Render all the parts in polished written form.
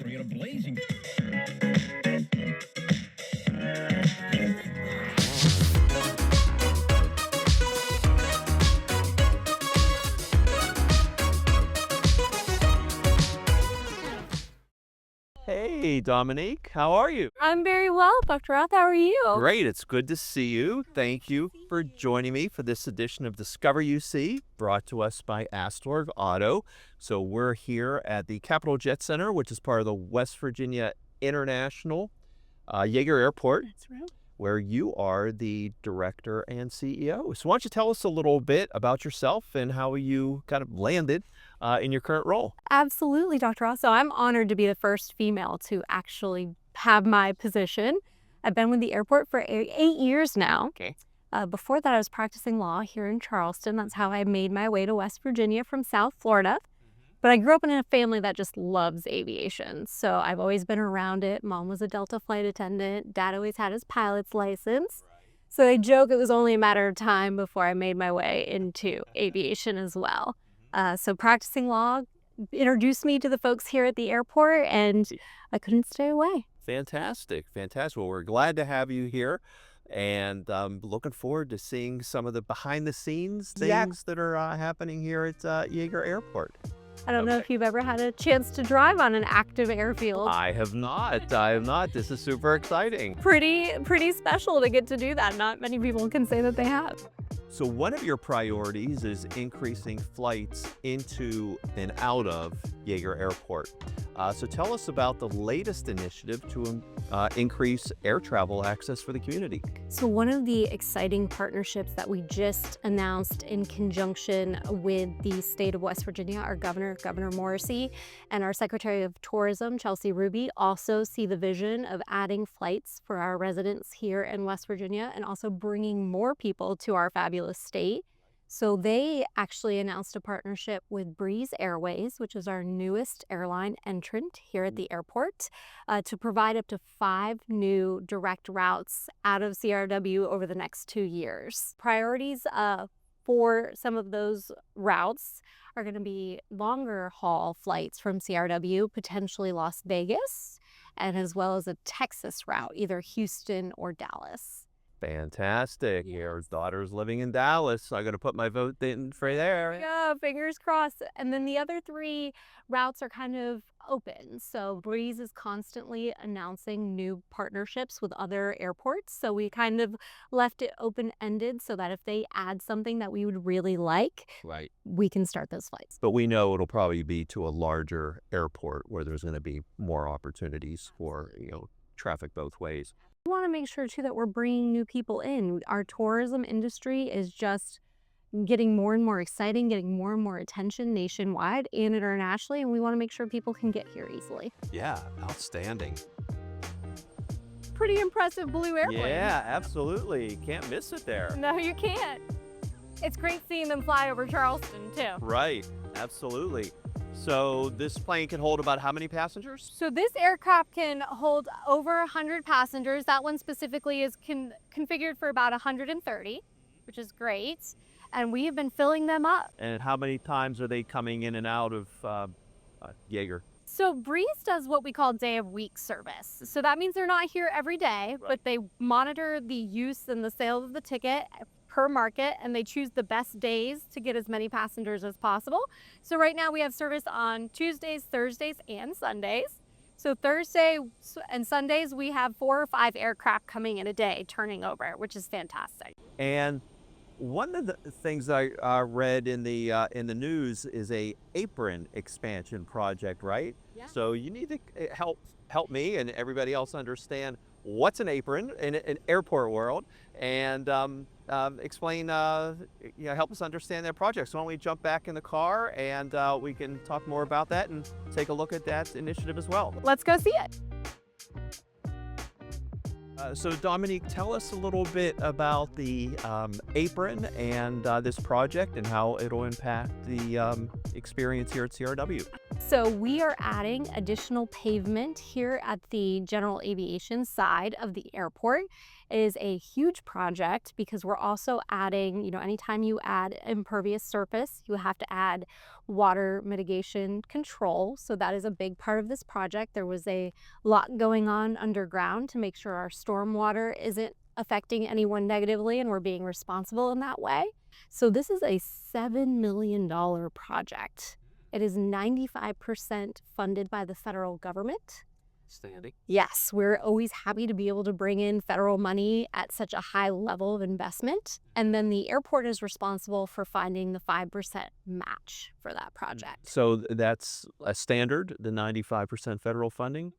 Bring it a blazing. Hey, Dominique, how are you? I'm very well, Dr. Roth. How are you? Great, it's good to see you. Thank you for joining me for this edition of Discover UC, brought to us by Astorg Auto. So we're here at the Capitol Jet Center, which is part of the West Virginia International Yeager Airport, That's right. where you are the director and CEO. So why don't you tell us a little bit about yourself and how you kind of landed in your current role? Absolutely, Dr. Roth. So I'm honored to be the first female to actually have my position. I've been with the airport for 8 years now. Okay. Before that, I was practicing law here in Charleston. That's how I made my way to West Virginia from South Florida. But I grew up in a family that just loves aviation. So I've always been around it. Mom was a Delta flight attendant. Dad always had his pilot's license. So I joke it was only a matter of time before I made my way into aviation as well. So practicing law introduced me to the folks here at the airport, and I couldn't stay away. Fantastic, fantastic. Well, we're glad to have you here, and looking forward to seeing some of the behind-the-scenes things that are happening here at Yeager Airport. I don't know Okay. if you've ever had a chance to drive on an active airfield. I have not. I have not. This is super exciting. Pretty special to get to do that. Not many people can say that they have. So one of your priorities is increasing flights into and out of Yeager Airport. So tell us about the latest initiative to increase air travel access for the community. So one of the exciting partnerships that we just announced in conjunction with the state of West Virginia, our Governor Morrissey, and our Secretary of Tourism, Chelsea Ruby, also see the vision of adding flights for our residents here in West Virginia and also bringing more people to our fabulous state. So they actually announced a partnership with Breeze Airways, which is our newest airline entrant here at the airport, to provide up to 5 new direct routes out of CRW over the next 2 years. Priorities for some of those routes are going to be longer haul flights from CRW, potentially Las Vegas, and as well as a Texas route, either Houston or Dallas. Fantastic. Your daughter's living in Dallas, so I'm going to put my vote in for there. Yeah, fingers crossed. And then the other 3 routes are kind of open. So Breeze is constantly announcing new partnerships with other airports. So we kind of left it open-ended so that if they add something that we would really like, Right. we can start those flights. But we know it'll probably be to a larger airport where there's going to be more opportunities for, traffic both ways. We want to make sure too that we're bringing new people in. Our tourism industry is just getting more and more exciting, getting more and more attention nationwide and internationally, and we want to make sure people can get here easily. Yeah, outstanding. Pretty impressive blue airplane. Yeah, absolutely. Can't miss it there. No, you can't. It's great seeing them fly over Charleston too. Right, absolutely. So this plane can hold about how many passengers? So this aircraft can hold over 100 passengers. That one specifically is configured for about 130, which is great. And we have been filling them up. And how many times are they coming in and out of Yeager? So Breeze does what we call day of week service. So that means they're not here every day, but they monitor the use and the sale of the ticket per market, and they choose the best days to get as many passengers as possible. So right now we have service on Tuesdays, Thursdays, and Sundays. So Thursday and Sundays, we have 4 or 5 aircraft coming in a day, turning over, which is fantastic. And one of the things I read in the news is a apron expansion project, right? Yeah. So you need to help me and everybody else understand what's an apron in an airport world, and explain, help us understand that project. So why don't we jump back in the car and we can talk more about that and take a look at that initiative as well. Let's go see it. So Dominique, tell us a little bit about the apron and this project and how it'll impact the experience here at CRW. So we are adding additional pavement here at the general aviation side of the airport. is a huge project because we're also adding, anytime you add impervious surface, you have to add water mitigation control. So that is a big part of this project. There was a lot going on underground to make sure our stormwater isn't affecting anyone negatively and we're being responsible in that way. So this is a $7 million project. It is 95% funded by the federal government. Standing. Yes, we're always happy to be able to bring in federal money at such a high level of investment. And then the airport is responsible for finding the 5% match for that project. So that's a standard, the 95% federal funding?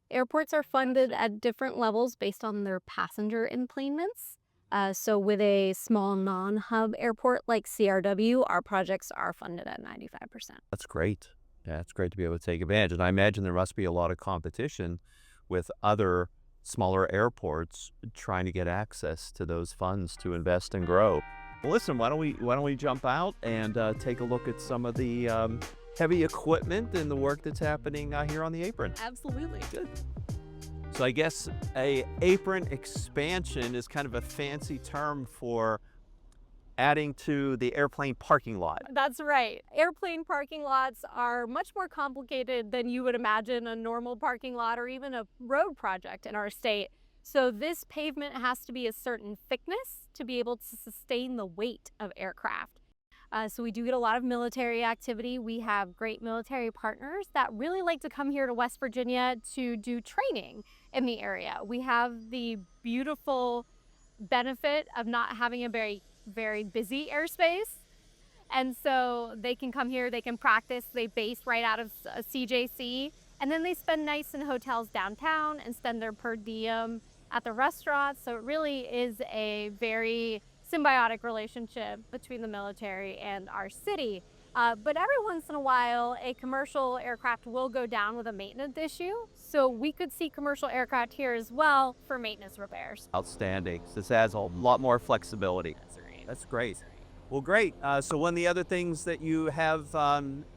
Airports are funded at different levels based on their passenger enplanements. So with a small non-hub airport like CRW, our projects are funded at 95%. That's great. Yeah, it's great to be able to take advantage. And I imagine there must be a lot of competition with other smaller airports trying to get access to those funds to invest and grow. Well, listen, why don't we jump out and take a look at some of the heavy equipment and the work that's happening here on the apron. Absolutely. Good. So I guess a apron expansion is kind of a fancy term for adding to the airplane parking lot. That's right. Airplane parking lots are much more complicated than you would imagine a normal parking lot or even a road project in our state. So this pavement has to be a certain thickness to be able to sustain the weight of aircraft. So we do get a lot of military activity. We have great military partners that really like to come here to West Virginia to do training in the area. We have the beautiful benefit of not having a very busy airspace. And so they can come here, they can practice, they base right out of CJC, and then they spend nights in hotels downtown and spend their per diem at the restaurants. So it really is a very symbiotic relationship between the military and our city. But every once in a while, a commercial aircraft will go down with a maintenance issue. So we could see commercial aircraft here as well for maintenance repairs. Outstanding. This adds a lot more flexibility. That's right. That's great. Well, great. So one of the other things that you have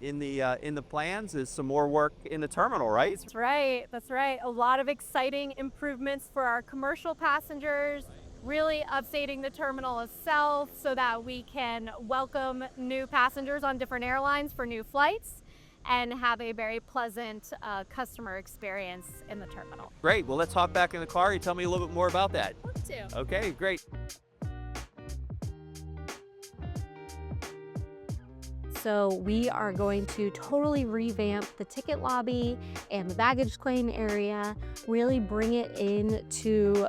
in the plans is some more work in the terminal, right? That's right. That's right. A lot of exciting improvements for our commercial passengers. Really updating the terminal itself so that we can welcome new passengers on different airlines for new flights and have a very pleasant customer experience in the terminal. Great. Well, let's hop back in the car. You tell me a little bit more about that. Love to. Okay, great. So we are going to totally revamp the ticket lobby and the baggage claim area, really bring it into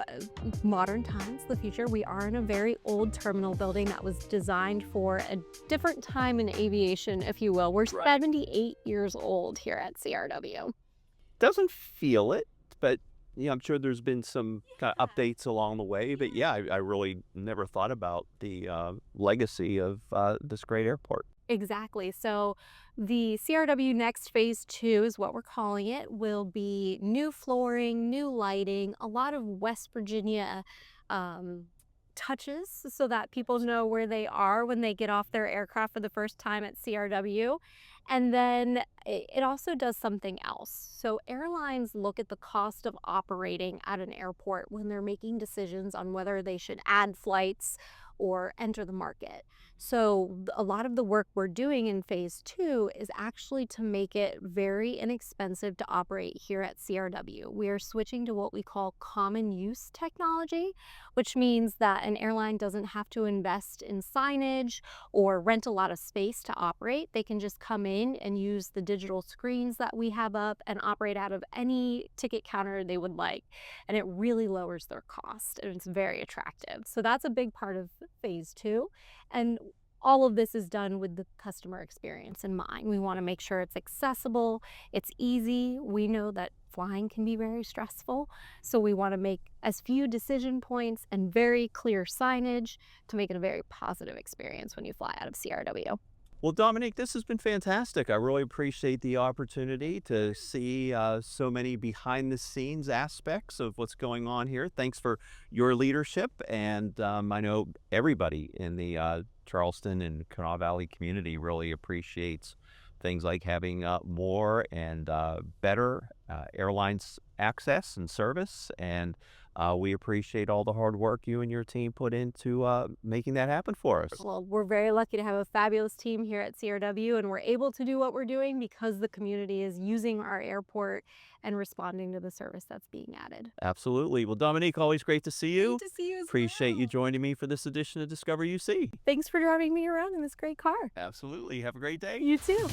modern times, the future. We are in a very old terminal building that was designed for a different time in aviation, if you will. We're 78 years old here at CRW. Doesn't feel it, but I'm sure there's been some kind of updates along the way. But yeah, I really never thought about the legacy of this great airport. Exactly. So the CRW Next Phase 2 is what we're calling it, will be new flooring, new lighting, a lot of West Virginia touches so that people know where they are when they get off their aircraft for the first time at CRW. And then it also does something else. So airlines look at the cost of operating at an airport when they're making decisions on whether they should add flights or enter the market. So a lot of the work we're doing in Phase 2 is actually to make it very inexpensive to operate here at CRW. We are switching to what we call common use technology, which means that an airline doesn't have to invest in signage or rent a lot of space to operate. They can just come in and use the digital screens that we have up and operate out of any ticket counter they would like. And it really lowers their cost and it's very attractive. So that's a big part of Phase 2. And all of this is done with the customer experience in mind. We want to make sure it's accessible, it's easy. We know that flying can be very stressful, so we want to make as few decision points and very clear signage to make it a very positive experience when you fly out of CRW. Well, Dominique, this has been fantastic. I really appreciate the opportunity to see so many behind-the-scenes aspects of what's going on here. Thanks for your leadership, and I know everybody in the Charleston and Kanawha Valley community really appreciates things like having more and better airlines access and service, and We appreciate all the hard work you and your team put into making that happen for us. Well, we're very lucky to have a fabulous team here at CRW, and we're able to do what we're doing because the community is using our airport and responding to the service that's being added. Absolutely. Well, Dominique, always great to see you. Great to see you as Appreciate you well. joining me for this edition of Discover UC. Thanks for driving me around in this great car. Absolutely. Have a great day. You too.